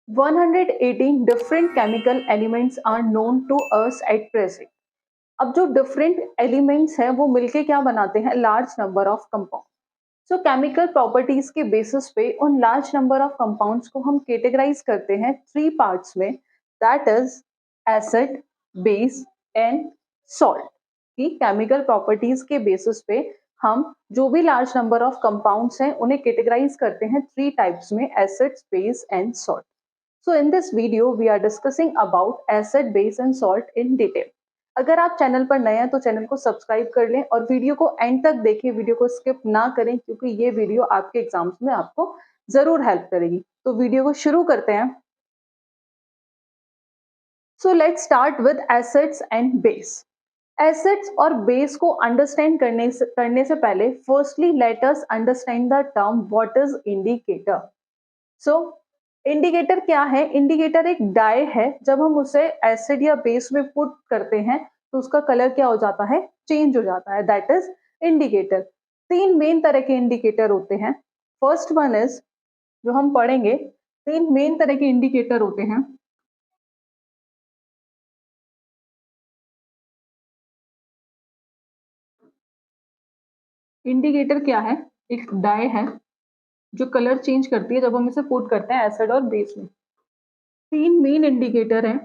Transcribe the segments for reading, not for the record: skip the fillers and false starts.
118 different chemical elements are known to us at present. अब जो different elements हैं वो मिलके क्या बनाते हैं? Large number of compound. So chemical properties के बेसिस पे उन लार्ज नंबर ऑफ कंपाउंड्स को हम कैटेगराइज करते हैं थ्री पार्ट्स में, that is acid, base and salt. की केमिकल प्रॉपर्टीज के बेसिस पे हम जो भी लार्ज नंबर ऑफ कंपाउंड्स हैं उन्हें कैटेगराइज करते हैं थ्री टाइप्स में, acid, base and salt. So in this video we are discussing about acid, base and salt in detail. अगर आप चैनल पर नए हैं तो चैनल को सब्सक्राइब कर लें और वीडियो को एंड तक देखें, वीडियो को स्किप ना करें क्योंकि ये वीडियो आपके एग्जाम्स में आपको जरूर हेल्प करेगी. तो वीडियो को शुरू करते हैं. So let's start with acids and base. Acids और बेस को अंडरस्टैंड करने से पहले firstly let us understand the term what is indicator. So indicator क्या है? इंडिकेटर एक डाई है. जब हम उसे एसिड या बेस में पुट करते हैं तो उसका कलर क्या हो जाता है? चेंज हो जाता है. That is indicator. तीन मेन तरह के इंडिकेटर होते हैं. फर्स्ट वन इज, जो हम पढ़ेंगे, तीन मेन तरह के इंडिकेटर होते हैं. इंडिकेटर क्या है? एक डाई है जो कलर चेंज करती है जब हम इसे पुट करते हैं एसिड और बेस में. तीन मेन इंडिकेटर हैं.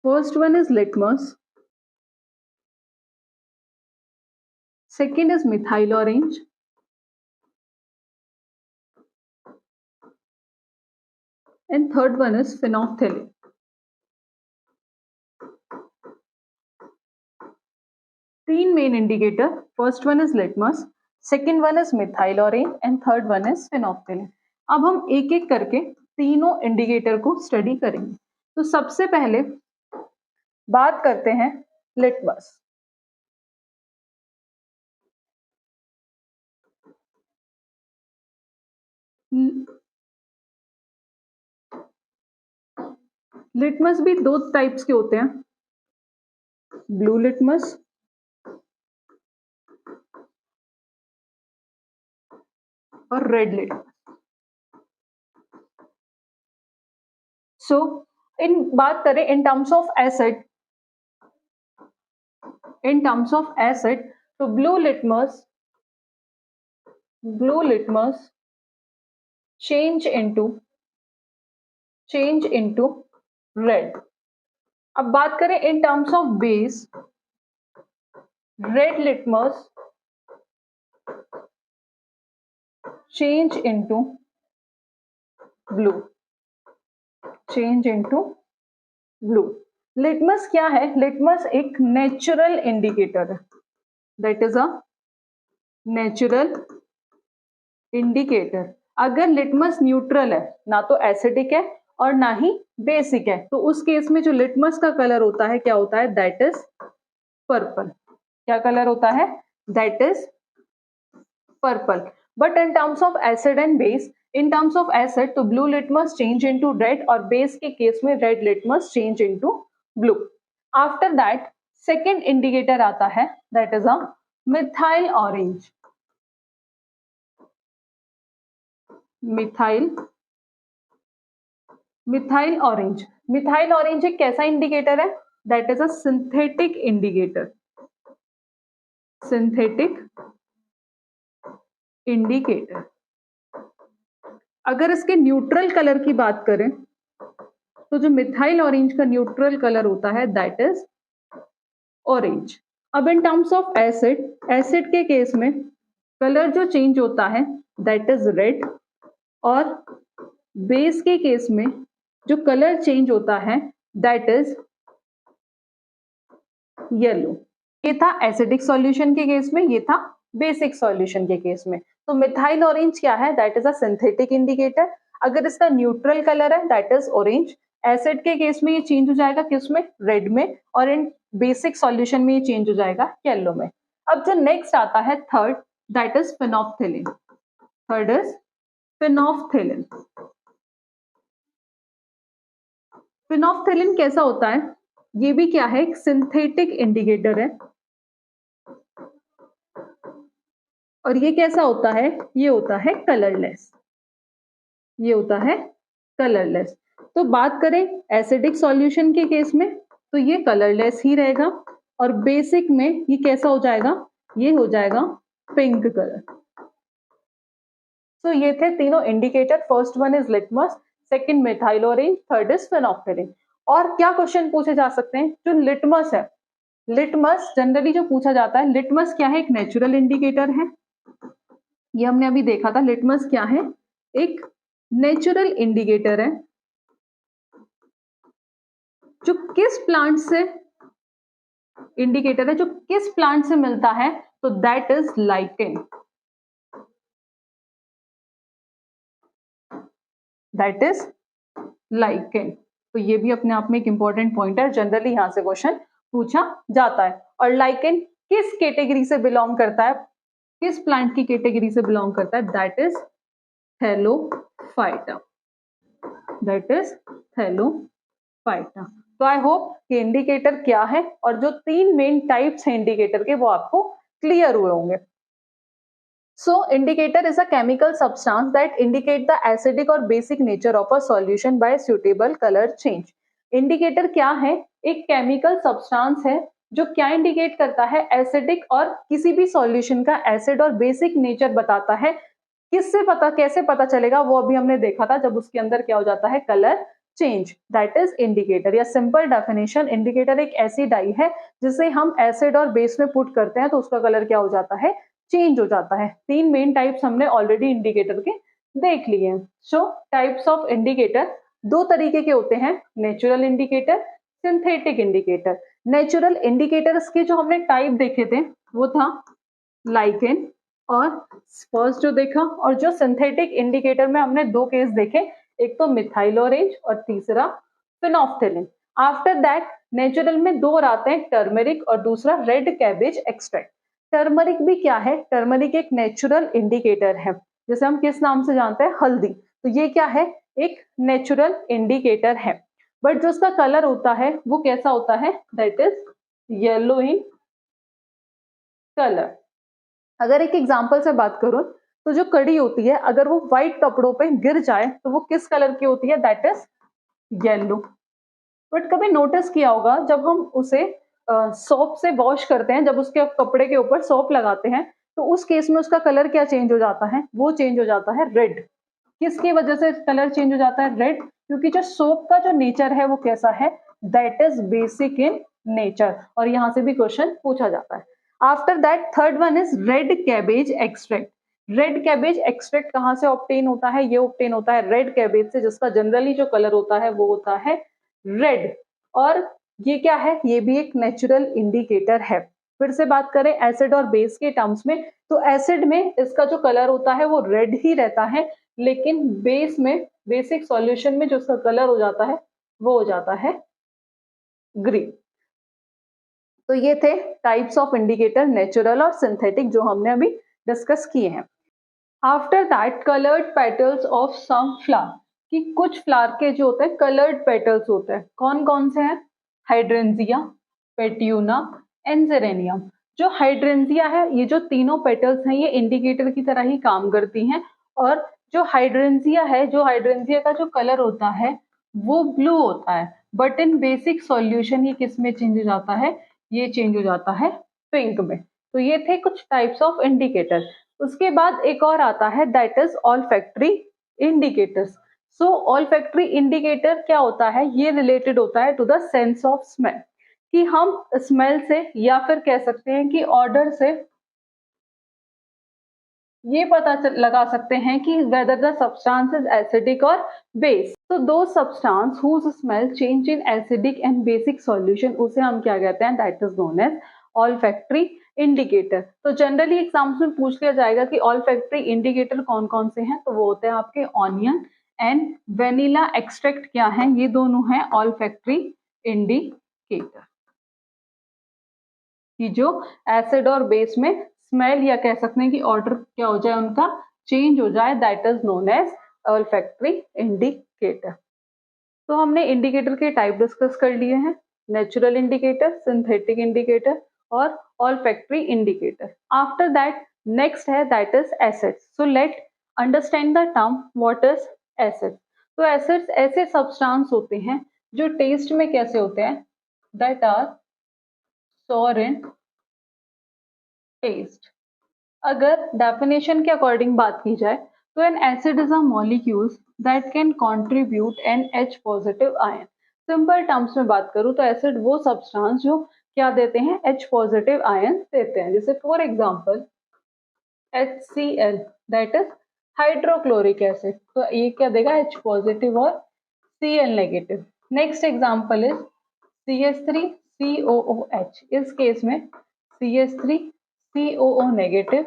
First one is litmus, second is methyl orange, and third one is phenolphthalein. तीन main indicator. First one is litmus, second one is methyl orange and third one is phenolphthalein. अब हम एक एक करके तीनों indicator को study करेंगे. तो सबसे पहले बात करते हैं लिटमस. लिटमस भी दो टाइप्स के होते हैं, ब्लू लिटमस और रेड लिटमस. सो इन बात करें इन टर्म्स ऑफ एसिड, तो blue litmus change into red. अब बात करें इन terms of base, red litmus change into blue. Litmus क्या है? लिटमस एक नेचुरल इंडिकेटर है. That is a natural indicator. अगर लिटमस न्यूट्रल है, ना तो एसिडिक है और ना ही बेसिक है, तो उस केस में जो लिटमस का कलर होता है क्या होता है? That is purple. क्या कलर होता है? That is purple. But in terms of acid and base, in terms of acid तो blue litmus change into red और बेस के केस में red litmus change into blue. After that second indicator आता है, that is a methyl orange. Methyl orange एक कैसा indicator है? That is a synthetic indicator. अगर इसके न्यूट्रल कलर की बात करें तो जो मिथाइल ऑरेंज का न्यूट्रल कलर होता है दैट इज ऑरेंज. अब इन टर्म्स ऑफ एसिड के केस में कलर जो चेंज होता है दैट इज रेड और बेस के केस में जो कलर चेंज होता है दैट इज येलो. ये था एसिडिक सॉल्यूशन के केस में, ये था बेसिक सॉल्यूशन के केस में. तो मिथाइल ऑरेंज क्या है? That is a synthetic indicator. अगर इसका न्यूट्रल कलर है दैट इज ऑरेंज. एसिड के केस में ये चेंज हो जाएगा किस में? रेड में. और इन बेसिक सॉल्यूशन में ये चेंज हो जाएगा येलो में. अब जो नेक्स्ट आता है third, that is phenolphthalein. Third is phenolphthalein. Phenolphthalein कैसा होता है? ये भी क्या है? एक सिंथेटिक इंडिकेटर है. और ये कैसा होता है? ये होता है कलरलेस. ये होता है कलरलेस। तो बात करें एसिडिक सॉल्यूशन के केस में तो ये कलरलेस ही रहेगा और बेसिक में ये कैसा हो जाएगा, ये हो जाएगा पिंक कलर। सो ये थे तीनों indicator, first one is litmus, second methyl orange, third is phenolphthalein. और क्या क्वेश्चन पूछे जा सकते हैं, जो लिटमस है, लिटमस जनरली जो पूछा जाता है, लिटमस क्या है, एक नेचुरल इंडिकेटर है, ये हमने अभी देखा था। लिटमस क्या है, एक नेचुरल इंडिकेटर है जो किस प्लांट से इंडिकेटर है, जो किस प्लांट से मिलता है, तो that is lichen, that is lichen. तो ये भी अपने आप में एक इंपॉर्टेंट पॉइंट है, जनरली यहां से क्वेश्चन पूछा जाता है। और लाइकेन किस कैटेगरी से बिलोंग करता है, किस प्लांट की कैटेगरी से बिलोंग करता है, that is Thallophyta, that is Thallophyta. तो आई होप कि इंडिकेटर क्या है और जो तीन मेन टाइप्स हैं इंडिकेटर के वो आपको क्लियर हुए होंगे। So indicator is a chemical substance that indicate the acidic or basic nature of a solution by suitable color change. Indicator क्या है, एक chemical substance है जो क्या इंडिकेट करता है, एसिडिक और किसी भी सॉल्यूशन का एसिड और बेसिक नेचर बताता है। किससे पता, कैसे पता चलेगा, वो अभी हमने देखा था, जब उसके अंदर क्या हो जाता है, colour change, that is indicator. या सिंपल डेफिनेशन, इंडिकेटर एक ऐसी डाई है जिसे हम एसिड और बेस में पुट करते हैं तो उसका कलर क्या हो जाता है, चेंज हो जाता है। तीन मेन टाइप्स हमने ऑलरेडी इंडिकेटर के देख लिए हैं। सो टाइप्स ऑफ इंडिकेटर दो तरीके के होते हैं, natural indicator, synthetic indicator. Natural indicators के जो हमने टाइप देखे थे वो था लाइकेन और फर्स्ट जो देखा, और जो सिंथेटिक इंडिकेटर में हमने दो केस देखे, एक तो मिथाइल ऑरेंज और तीसरा फेनोल्फथालीन। आफ्टर दैट नेचुरल में दो और आते हैं, टर्मरिक और दूसरा रेड कैबेज एक्सट्रैक्ट। टर्मरिक भी क्या है, टर्मरिक एक नेचुरल इंडिकेटर है, जैसे हम किस नाम से जानते हैं, हल्दी। तो ये क्या है, एक नेचुरल इंडिकेटर है, बट जो उसका कलर होता है वो कैसा होता है, that is yellow in colour. अगर एक एग्जांपल से बात करूं तो जो कड़ी होती है अगर वो व्हाइट कपड़ों पे गिर जाए तो वो किस कलर की होती है, दैट इज येलो। बट कभी नोटिस किया होगा जब हम उसे सोप से वॉश करते हैं, जब उसके कपड़े के ऊपर सोप लगाते हैं तो उस केस में उसका कलर क्या चेंज हो जाता है, वो चेंज हो जाता है रेड। किसकी वजह से कलर चेंज हो जाता है, रेड, क्योंकि जो सोप का जो नेचर है वो कैसा है, that is basic in nature. और यहां से भी क्वेश्चन पूछा जाता है। After that third one is red cabbage extract. Red cabbage extract कहां से ऑब्टेन होता है, ये ऑब्टेन होता है रेड कैबेज से, जिसका जनरली जो कलर होता है वो होता है रेड। और ये क्या है, ये भी एक नेचुरल इंडिकेटर है। फिर से बात करें एसिड और बेस के टर्म्स में, तो एसिड में इसका जो कलर होता है वो रेड ही रहता है, लेकिन बेस में, बेसिक सॉल्यूशन में जो उसका कलर हो जाता है वो हो जाता है ग्रीन। तो ये थे टाइप्स ऑफ इंडिकेटर, नेचुरल और सिंथेटिक, जो हमने अभी डिस्कस किए हैं। After that coloured petals of some flower, कि कुछ फ्लावर के जो होते हैं कलर्ड पेटल्स होते हैं, कौन कौन से हैं, हाइड्रेंजिया, पेट्यूना एंड जेरेनियम। जो हाइड्रेंजिया है, ये जो तीनों पेटल्स हैं ये इंडिकेटर की तरह ही काम करती हैं। और जो हाइड्रेंजिया है, जो हाइड्रेंजिया का जो कलर होता है वो ब्लू होता है, बट इन बेसिक सॉल्यूशन ये किस में चेंज हो जाता है, ये चेंज हो जाता है पिंक में। तो ये थे कुछ टाइप्स ऑफ इंडिकेटर। उसके बाद एक और आता है, that is olfactory indicators. So olfactory indicator क्या होता है, ये रिलेटेड होता है to the sense of smell, कि हम स्मेल से या फिर कह सकते हैं कि ऑर्डर से ये पता लगा सकते हैं कि whether the substance is acidic और बेस। तो दो substance whose smell change in acidic and basic solution, उसे हम क्या कहते हैं, that is known as olfactory indicator. तो जनरली एग्जाम्स में पूछ लिया जाएगा कि ऑल्फैक्टरी इंडिकेटर कौन कौन से हैं, तो वो होते हैं आपके ऑनियन एंड वेनिला एक्सट्रैक्ट क्या है, ये दोनों हैं ऑल्फैक्टरी इंडिकेटर, कि जो एसिड और बेस में स्मेल या कह सकते हैं कि ऑर्डर क्या हो जाए, उनका चेंज हो जाए, that is known as olfactory indicator. तो हमने इंडिकेटर के टाइप डिस्कस कर लिए हैं, नेचुरल इंडिकेटर, सिंथेटिक इंडिकेटर और olfactory indicator. After that next है that is acid. So let understand the term what is acid. तो एसिड्स ऐसे सब्सटेंस होते हैं जो टेस्ट में कैसे होते हैं, that are sour in taste. अगर डेफिनेशन के अकॉर्डिंग बात की जाए तो an acid is a molecules that can contribute an H positive ion. Simple terms में बात करूं तो एसिड वो सब्सटेंस जो क्या देते हैं, H पॉजिटिव आयन देते हैं। जैसे for example HCl that is hydrochloric acid, तो ये क्या देगा, H पॉजिटिव और Cl negative. Next example is CH3COOH, इस केस में CH3COO negative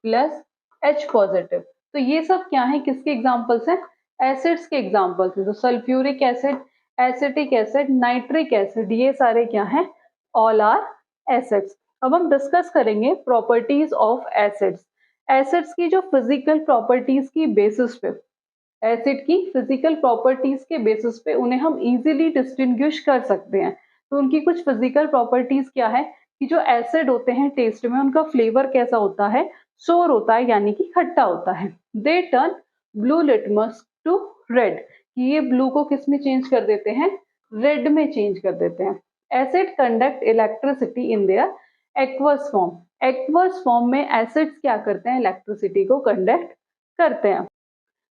plus H positive. तो ये सब क्या है, किसके एग्जांपल्स हैं, एसिड्स के एग्जांपल्स हैं। तो sulphuric acid, acetic acid, nitric acid, ये सारे क्या हैं, ऑल आर एसिड्स। अब हम डिस्कस करेंगे प्रॉपर्टीज ऑफ एसिड्स। एसिड्स की जो फिजिकल प्रॉपर्टीज की बेसिस पे, एसिड की फिजिकल प्रॉपर्टीज के बेसिस पे उन्हें हम इजीली डिस्टिंग्विश कर सकते हैं। तो उनकी कुछ फिजिकल प्रॉपर्टीज क्या है कि जो एसिड होते हैं टेस्ट में उनका फ्लेवर कैसा होता है, सोर होता है यानी कि खट्टा होता है। They turn blue litmus to red, ये ब्लू को किस में चेंज कर देते हैं, रेड में चेंज कर देते हैं। Acid conduct electricity in their aqueous form, aqueous form में एसिड्स क्या करते हैं, इलेक्ट्रिसिटी को कंडक्ट करते हैं।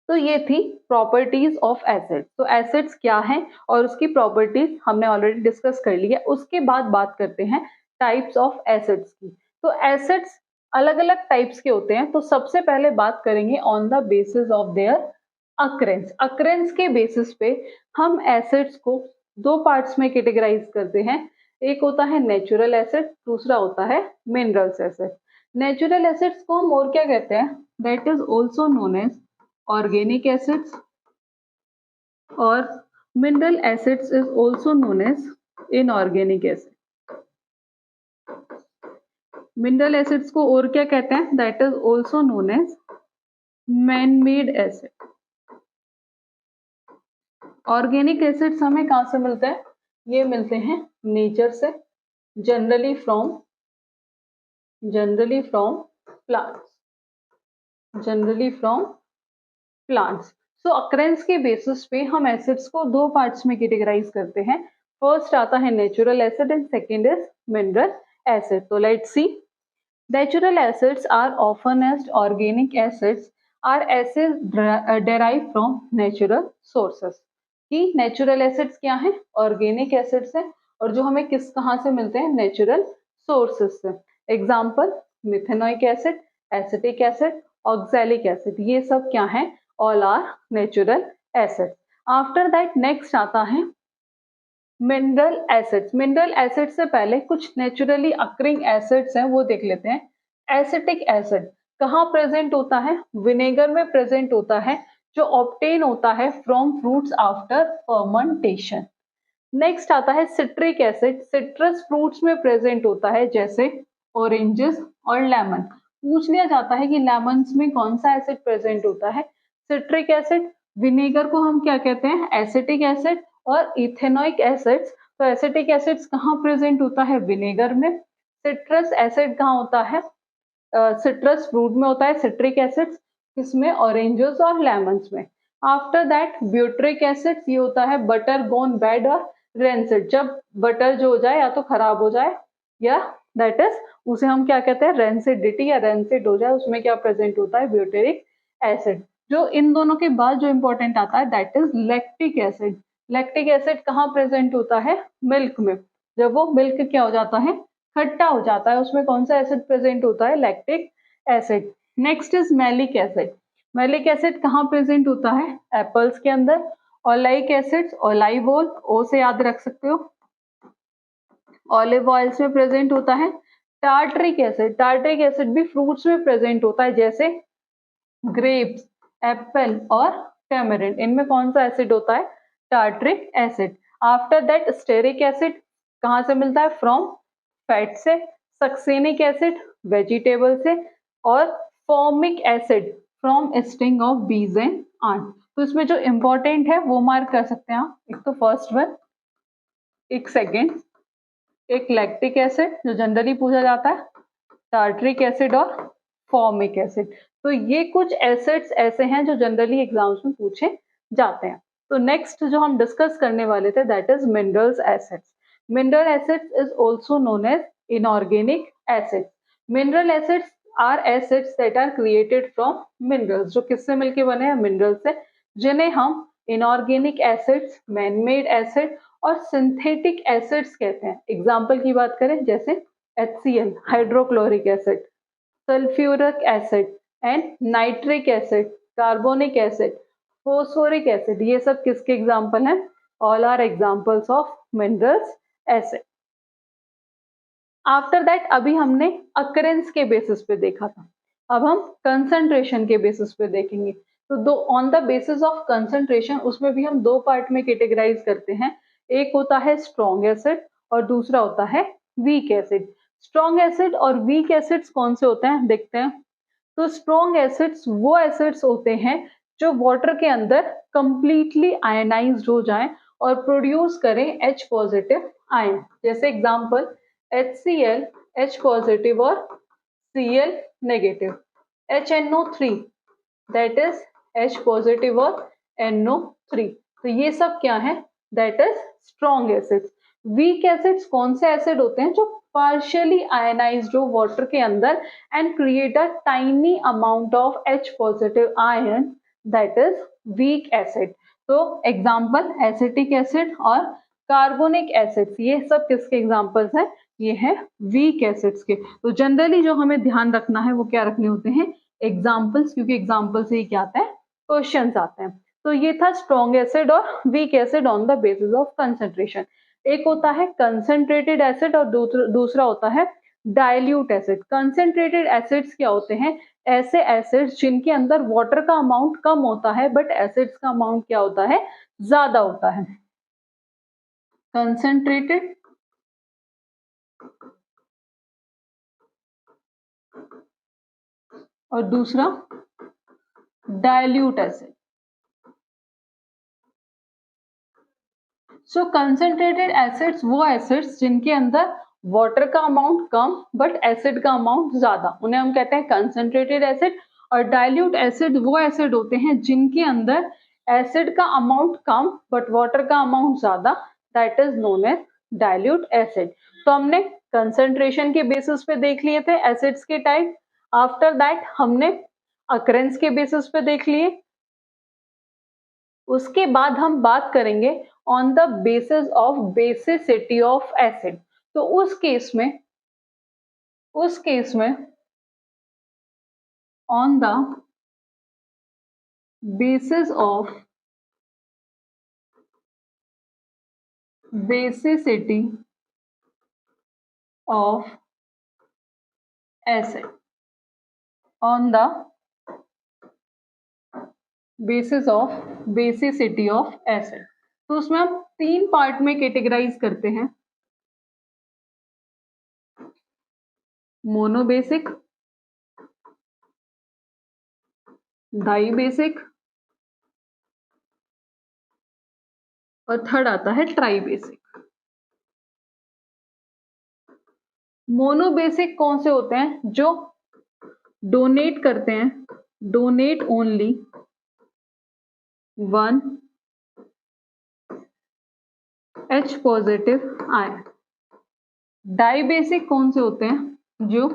तो ये थी प्रॉपर्टीज ऑफ एसिड। तो एसिड्स क्या हैं और उसकी प्रॉपर्टीज हमने ऑलरेडी डिस्कस कर ली है। उसके बाद बात करते हैं टाइप्स ऑफ एसिड्स की। तो एसिड्स अलग अलग टाइप्स के होते हैं। तो सबसे पहले बात करेंगे on the basis of their occurrence. Occurrence के बेसिस पे हम एसिड्स को दो पार्ट्स में कैटेगराइज करते हैं। एक होता है नेचुरल एसिड, दूसरा होता है मिनरल्स एसिड। नेचुरल एसिड्स को हम और क्या कहते हैं, that is also known as organic acids, और mineral acids is also known as inorganic acid। mineral acids को और क्या कहते हैं, that is also known as man-made acid। organic acids हमें कहाँ से मिलते हैं, ये मिलते हैं नेचर से, generally from plants. So occurrence के बेसिस पे हम एसिड्स को दो पार्ट्स में कैटेगराइज करते हैं। फर्स्ट आता है natural acid and second is mineral acid. तो let's see, natural acids are often as organic acids are acid derive from natural sources. कि नेचुरल एसिड्स क्या है, ऑर्गेनिक एसिड्स है और जो हमें कहाँ से मिलते हैं, नेचुरल सोर्सेस से। Example methanoic acid, acetic acid, oxalic acid, ये सब क्या है, all are natural acid. After that next आता है मिनरल एसिड्स। मिनरल एसिड से पहले कुछ नेचुरली अक्रिंग एसिड्स हैं वो देख लेते हैं। एसिटिक एसिड कहाँ प्रेजेंट होता है, विनेगर में प्रेजेंट होता है, जो ऑब्टेन होता है from fruits after fermentation. Next आता है सिट्रिक एसिड, सिट्रस फ्रूट्स में प्रेजेंट होता है जैसे ऑरेंजेस और लेमन। पूछ लिया जाता है कि लेमन्स में कौन सा एसिड प्रेजेंट होता है, सिट्रिक एसिड। विनेगर को हम क्या कहते हैं, एसिटिक एसिड। और इथेनोइक एसिड्स, तो एसिटिक एसिड्स कहाँ प्रेजेंट होता है, विनेगर में। सिट्रस एसिड कहाँ होता है, सिट्रस फ्रूट में होता है सिट्रिक एसिड्स, किसमें, ऑरेंजेस और लेमन्स में। आफ्टर दैट ब्यूट्रिक एसिड, ये होता है बटर गोन बैड और रेंसिड। जब बटर जो हो जाए या तो खराब हो जाए या दैट इज उसे हम क्या कहते हैं, रेंसिडिटी या रेंसिड हो जाए, उसमें क्या प्रेजेंट होता है, ब्यूटेरिक एसिड। जो इन दोनों के बाद जो इंपॉर्टेंट आता है that is lactic acid. Lactic acid कहाँ प्रेजेंट होता है, मिल्क में। जब वो मिल्क क्या हो जाता है, खट्टा हो जाता है, उसमें कौन सा एसिड प्रेजेंट होता है, lactic acid. Next is malic acid. Malic acid कहाँ प्रेजेंट होता है, एप्पल्स के अंदर। ओलाइक एसिड, ओलाइव ऑयल, ओ से याद रख सकते हो, ऑलिव ऑयल्स में प्रेजेंट होता है। टार्टरिक एसिड, टार्टरिक एसिड भी फ्रूट्स में प्रेजेंट होता है जैसे ग्रेप्स, एप्पल और टैमरिंड, इनमें कौन सा एसिड होता है, tartaric acid. After that stearic acid कहाँ से मिलता है, फ्रॉम फैट से। सक्सेनिक एसिड वेजिटेबल से। और formic acid from sting of बीज एंड ant। तो इसमें जो इंपॉर्टेंट है वो मार्क कर सकते हैं आप। एक तो फर्स्ट वन, एक सेकेंड, एक लैक्टिक एसिड जो जनरली पूछा जाता है, टार्टरिक एसिड और फॉर्मिक एसिड। तो ये कुछ एसिड्स ऐसे हैं जो जनरली एग्जाम्स में पूछे जाते हैं। तो नेक्स्ट जो हम डिस्कस करने वाले थे that is minerals acids. Mineral acids is also known as inorganic acids. Mineral acids are acids that are created from minerals, जो किससे मिलके बने हैं, मिनरल से, जिन्हें हम इनऑर्गेनिक एसिड्स, मैनमेड एसिड और सिंथेटिक एसिड्स कहते हैं। एग्जाम्पल की बात करें जैसे HCl hydrochloric acid, sulphuric acid and nitric acid, carbonic acid, phosphoric acid, ये सब किसके एग्जाम्पल हैं? All are examples of minerals acid. After that अभी हमने अकरेंस के बेसिस पे देखा था, अब हम कंसंट्रेशन के बेसिस पे देखेंगे। तो दो on the basis of concentration, उसमें भी हम दो पार्ट में कैटेगराइज करते हैं। एक होता है स्ट्रॉन्ग एसिड और दूसरा होता है वीक एसिड। स्ट्रॉन्ग एसिड और वीक एसिड्स कौन से होते हैं देखते हैं। तो स्ट्रॉन्ग एसिड्स वो एसिड्स होते हैं जो वाटर के अंदर कंप्लीटली आयनाइज्ड हो जाएं और प्रोड्यूस करें H पॉजिटिव आयन। जैसे एग्जांपल HCl H पॉजिटिव और Cl negative, HNO3 that is H positive और NO3। तो ये सब क्या है? That is strong acids. Weak acids कौन से एसिड होते हैं? जो partially ionized हो वाटर के अंदर and create a tiny amount of H positive ion, that is weak acid। तो एग्जाम्पल एसिटिक एसिड और कार्बोनिक एसिड्स, ये सब किसके एग्जाम्पल्स हैं? ये है वीक एसिड्स के। तो जनरली जो हमें ध्यान रखना है वो क्या रखने होते हैं? एग्जाम्पल्स, क्योंकि एग्जाम्पल से ही क्या आता है? क्वेश्चंस आते हैं। तो ये था स्ट्रॉन्ग एसिड और weak acid on the basis of concentration. एक होता है कंसंट्रेटेड एसिड और दूसरा होता है डाइल्यूट एसिड। कंसंट्रेटेड एसिड्स क्या होते हैं? ऐसे एसिड्स जिनके अंदर वाटर का अमाउंट कम होता है बट एसिड्स का अमाउंट क्या होता है? ज्यादा होता है। कंसंट्रेटेड और दूसरा dilute acid. So concentrated acids वो एसिड्स जिनके अंदर वाटर का अमाउंट कम बट एसिड का अमाउंट ज्यादा, उन्हें हम कहते हैं कंसंट्रेटेड एसिड। और डाइल्यूट एसिड वो एसिड होते हैं जिनके अंदर एसिड का अमाउंट कम बट वाटर का अमाउंट ज्यादा, that is known as dilute acid. तो हमने कंसंट्रेशन के बेसिस पे देख लिए थे एसिड्स के टाइप। आफ्टर दैट हमने अकरेंस के बेसिस पे देख लिए। उसके बाद हम बात करेंगे on the basis of basicity of acid. तो उस केस में on the basis of basicity of acid, on the basis of basicity of acid, तो उसमें हम तीन पार्ट में कैटेगराइज करते हैं। मोनोबेसिक, डाइबेसिक और थर्ड आता है ट्राइबेसिक। मोनोबेसिक कौन से होते हैं? जो डोनेट करते हैं, donate only one H positive ion. Dibasic कौन से होते हैं? जो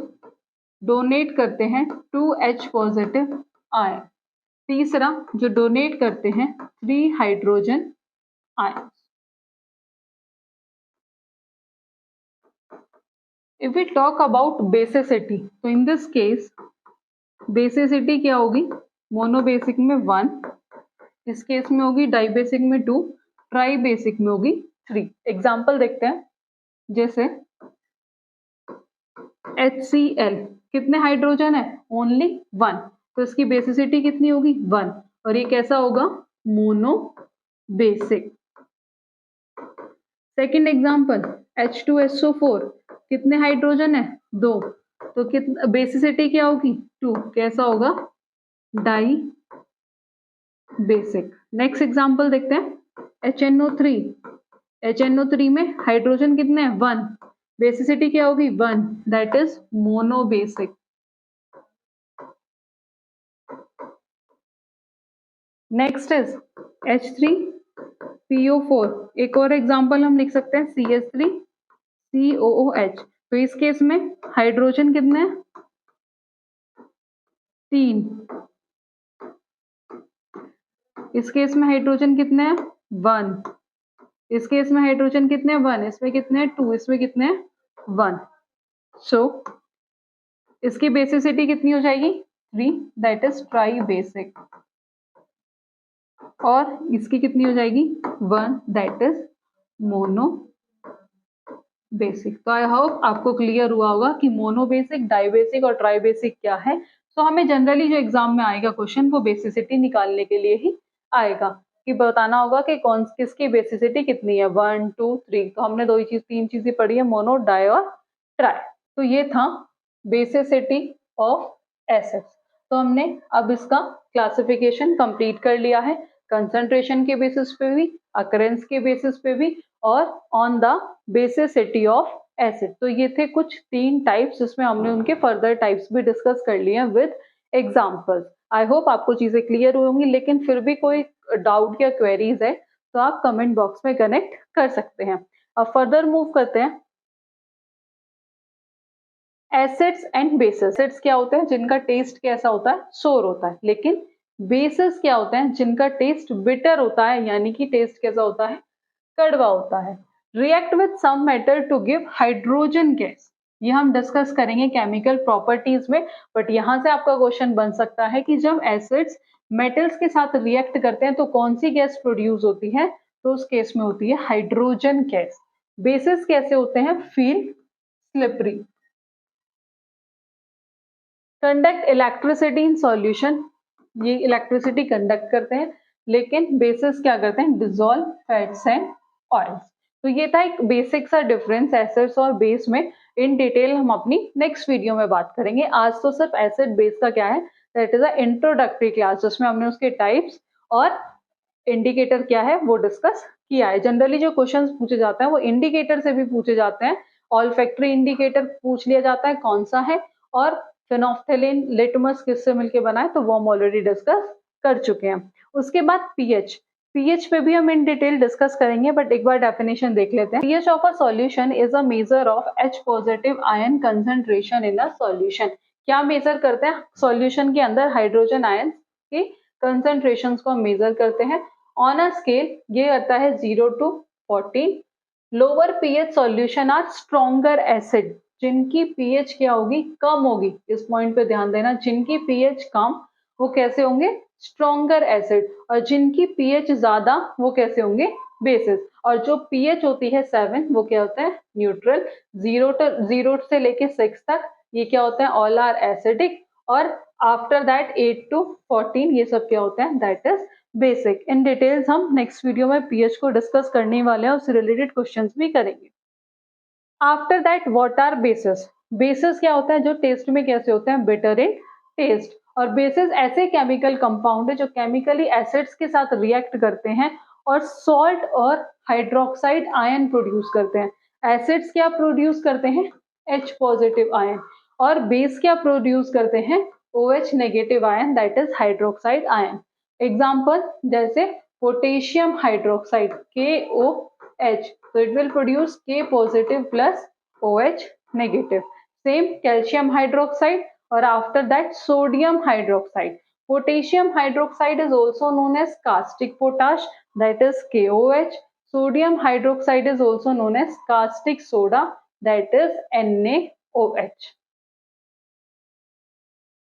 डोनेट करते हैं 2H पॉजिटिव आयन। तीसरा जो डोनेट करते हैं 3 hydrogen ion. If we talk about basicity, तो इन दिस केस बेसिसिटी क्या होगी? मोनोबेसिक में 1, इस केस में होगी डाइबेसिक में 2, ट्राइबेसिक में होगी 3। एग्जाम्पल देखते हैं जैसे HCl कितने हाइड्रोजन है? ओनली 1, तो इसकी बेसिसिटी कितनी होगी? 1, और ये कैसा होगा? Mono basic. Second example H2SO4 कितने हाइड्रोजन है? 2, तो कितना बेसिसिटी क्या होगी? 2, कैसा होगा? Die basic. नेक्स्ट एग्जाम्पल देखते हैं HNO3। HNO3 में हाइड्रोजन कितने हैं? 1, बेसिसिटी क्या होगी? 1, that is monobasic. Next is H3PO4। एक और एग्जांपल हम लिख सकते हैं CH3COOH। तो इस केस में हाइड्रोजन कितने हैं? 3। इस केस में हाइड्रोजन कितने हैं? 1। इस केस में हाइड्रोजन कितने हैं? 1। इसमें कितने हैं? 2। इसमें कितने हैं? 1। सो इसकी बेसिसिटी कितनी हो जाएगी? 3, दैट इज ट्राई बेसिक। और इसकी कितनी हो जाएगी? 1, दैट इज मोनो बेसिक। तो आई होप आपको क्लियर हुआ होगा कि मोनो बेसिक, डाई बेसिक और ट्राई बेसिक क्या है। तो हमें जनरली जो एग्जाम में आएगा क्वेश्चन वो बेसिसिटी निकालने के लिए ही आएगा, कि बताना होगा कि कौन किसकी बेसिसिटी कितनी है, 1, 2, 3। तो हमने तीन चीजें पढ़ी है, मोनो, डाई और ट्राई। तो ये था बेसिसिटी ऑफ एसिड्स। तो हमने अब इसका क्लासिफिकेशन कंप्लीट कर लिया है, कंसंट्रेशन के बेसिस पे भी, अकरेंस के बेसिस पे भी, और on the basicity of acid. तो ये थे कुछ 3 टाइप्स, जिसमें हमने उनके फर्दर टाइप्स भी डिस्कस कर लिए हैं विद एग्जांपल्स। आई होप आपको चीजें क्लियर हुई होंगी, लेकिन फिर भी कोई डाउट या क्वेरीज है तो आप कमेंट बॉक्स में कनेक्ट कर सकते हैं। अब फर्दर मूव करते हैं। Acids and bases. एसिड्स क्या होते हैं? जिनका टेस्ट कैसा होता है? सोर होता है। लेकिन बेसिस क्या होते हैं? जिनका टेस्ट बिटर होता है, यानी कि टेस्ट कैसा होता है? कड़वा होता है। React with some metal to give hydrogen gas. ये हम डिस्कस करेंगे केमिकल प्रॉपर्टीज में, बट यहां से आपका क्वेश्चन बन सकता है कि जब एसिड्स मेटल्स के साथ रिएक्ट करते हैं तो कौन सी गैस प्रोड्यूस होती है? तो उस केस में होती है हाइड्रोजन गैस। बेसिस कैसे होते हैं? Feel slippery. Conduct electricity in solution. ये इलेक्ट्रिसिटी कंडक्ट करते हैं, लेकिन बेसिस क्या करते हैं? Dissolve fats and oils. तो ये था एक बेसिक सा डिफरेंस एसिड्स और बेस में। इन डिटेल हम अपनी नेक्स्ट वीडियो में बात करेंगे। आज तो सिर्फ एसिड बेस का क्या है, that is a introductory class, जिसमें हमने उसके टाइप्स और इंडिकेटर क्या है वो डिस्कस किया है। जनरली जो क्वेश्चंस पूछे जाते हैं वो इंडिकेटर से भी पूछे जाते हैं। ऑल्फैक्टरी इंडिकेटर पूछ लिया जाता है कौन सा है, और फिनोफ्थेलिन, लिटमस किससे मिलके बना है, तो वो हम ऑलरेडी डिस्कस कर चुके हैं। उसके बाद पीएच। पीएच पे भी हम इन डिटेल डिस्कस करेंगे, बट एक बार डेफिनेशन देख लेते हैं। PH of a solution is a measure of H positive ion concentration in a solution. क्या मेजर करते हैं? सॉल्यूशन के अंदर हाइड्रोजन आयन के कंसंट्रेशन को हम मेजर करते हैं ऑन अ स्केल। ये करता है 0 to 14। Lower pH solution are stronger acid. जिनकी पीएच क्या होगी? कम होगी। इस पॉइंट पे ध्यान देना, जिनकी पीएच कम वो कैसे होंगे? Stronger acid. और जिनकी पीएच ज्यादा वो कैसे होंगे? बेसिस। और जो पीएच होती है 7 वो क्या होता है? न्यूट्रल। 0 से लेके 6 तक ये क्या होते हैं? All are acidic. और आफ्टर दैट 8 to 14 ये सब क्या होते हैं? That is basic. In details हम नेक्स्ट वीडियो में पीएच को डिस्कस करने वाले हैं, उससे रिलेटेड क्वेश्चंस भी करेंगे। After that what are bases. Bases क्या होता है? जो टेस्ट में कैसे होते हैं? Bitter in taste. और बेसिस ऐसे केमिकल कंपाउंड है जो केमिकली एसिड्स के साथ रिएक्ट करते हैं और सॉल्ट और हाइड्रोक्साइड आयन प्रोड्यूस करते हैं। एसिड्स क्या प्रोड्यूस करते हैं? H positive ion. और बेस क्या प्रोड्यूस करते हैं? OH negative ion, that is hydroxide ion. Example जैसे potassium hydroxide KOH, so it will produce K positive plus OH negative. Same calcium hydroxide, or after that sodium hydroxide. Potassium hydroxide is also known as caustic potash, that is KOH. Sodium hydroxide is also known as caustic soda, that is NaOH.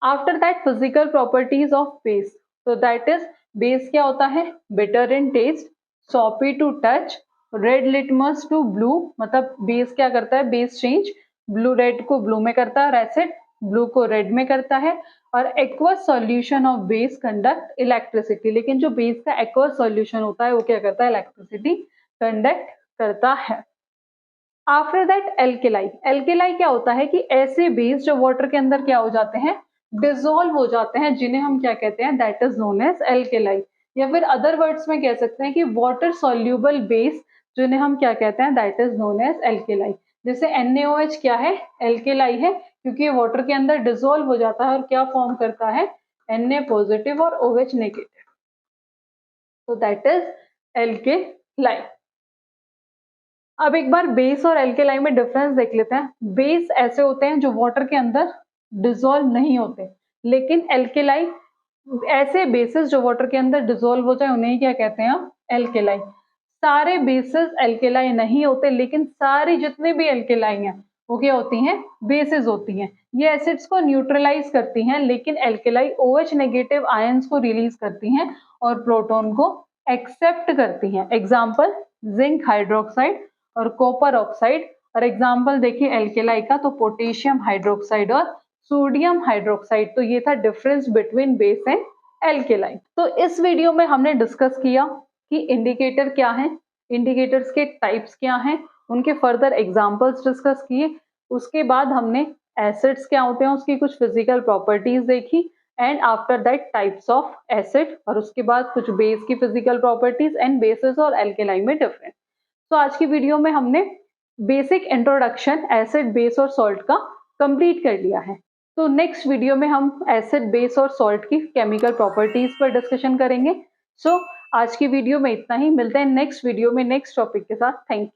After that physical properties of base. तो that is, base क्या होता है? Bitter in taste, soapy to touch, red litmus to blue. मतलब base क्या करता है? Base change blue, red को blue में करता है और एसिड ब्लू को रेड में करता है। और aqueous solution of base conduct electricity. लेकिन जो बेस का एक्वस सॉल्यूशन होता है वो क्या करता है? इलेक्ट्रिसिटी कंडक्ट करता है। After that alkali. एल्केलाई क्या होता है? कि ऐसे बेस जो वाटर के अंदर क्या हो जाते हैं? डिसॉल्व हो जाते हैं, जिन्हें हम क्या कहते हैं? That is known as alkali. या फिर अदर वर्ड्स में कह सकते हैं कि वाटर सॉल्यूबल बेस, जिन्हें हम क्या कहते हैं? That is known as alkali. जैसे NaOH क्या है? एल्केलाई है, क्योंकि ये वाटर के अंदर डिसॉल्व हो जाता है और क्या फॉर्म करता है? Na पॉजिटिव और OH नेगेटिव। तो दैट इज एल्केलाई। अब एक बार बेस और एल्केलाई में डिफरेंस देख लेते हैं। बेस ऐसे होते हैं जो वाटर के अंदर डिसॉल्व नहीं होते, लेकिन एल्केलाई ऐसे बेसिस जो वाटर के अंदर डिसॉल्व हो जाए उन्हें क्या कहते हैं हम? एल्केलाई। सारे बेसिस एल्केलाई नहीं होते, लेकिन सारी जितने भी एल्केलाई हैं वो क्या होती हैं? बेसिस होती हैं। ये एसिड्स को न्यूट्रलाइज करती हैं, लेकिन एल्केलाई OH नेगेटिव आयंस को रिलीज करती हैं और प्रोटॉन को एक्सेप्ट करती हैं। एग्जाम्पल जिंक हाइड्रोक्साइड और कॉपर ऑक्साइड। और एग्जाम्पल देखिए एल्केलाई का तो पोटेशियम हाइड्रोक्साइड और सोडियम हाइड्रोक्साइड। तो ये था difference between base and alkali. तो इस वीडियो में हमने डिस्कस किया कि इंडिकेटर क्या है, इंडिकेटर्स के टाइप्स क्या हैं, उनके फर्दर एग्जांपल्स डिस्कस किए। उसके बाद हमने एसिड्स क्या होते हैं उसकी कुछ फिजिकल प्रॉपर्टीज देखी, and after that types of acid, और उसके बाद कुछ बेस की फिजिकल प्रॉपर्टीज एंड बेसिस और एल्केलाई में डिफरेंस। तो आज की वीडियो में हमने बेसिक इंट्रोडक्शन एसिड बेस और सॉल्ट का कंप्लीट कर लिया है। तो नेक्स्ट वीडियो में हम एसिड बेस और सॉल्ट की केमिकल प्रॉपर्टीज पर डिस्कशन करेंगे। सो आज की वीडियो में इतना ही, मिलते हैं नेक्स्ट वीडियो में नेक्स्ट टॉपिक के साथ। Thank you.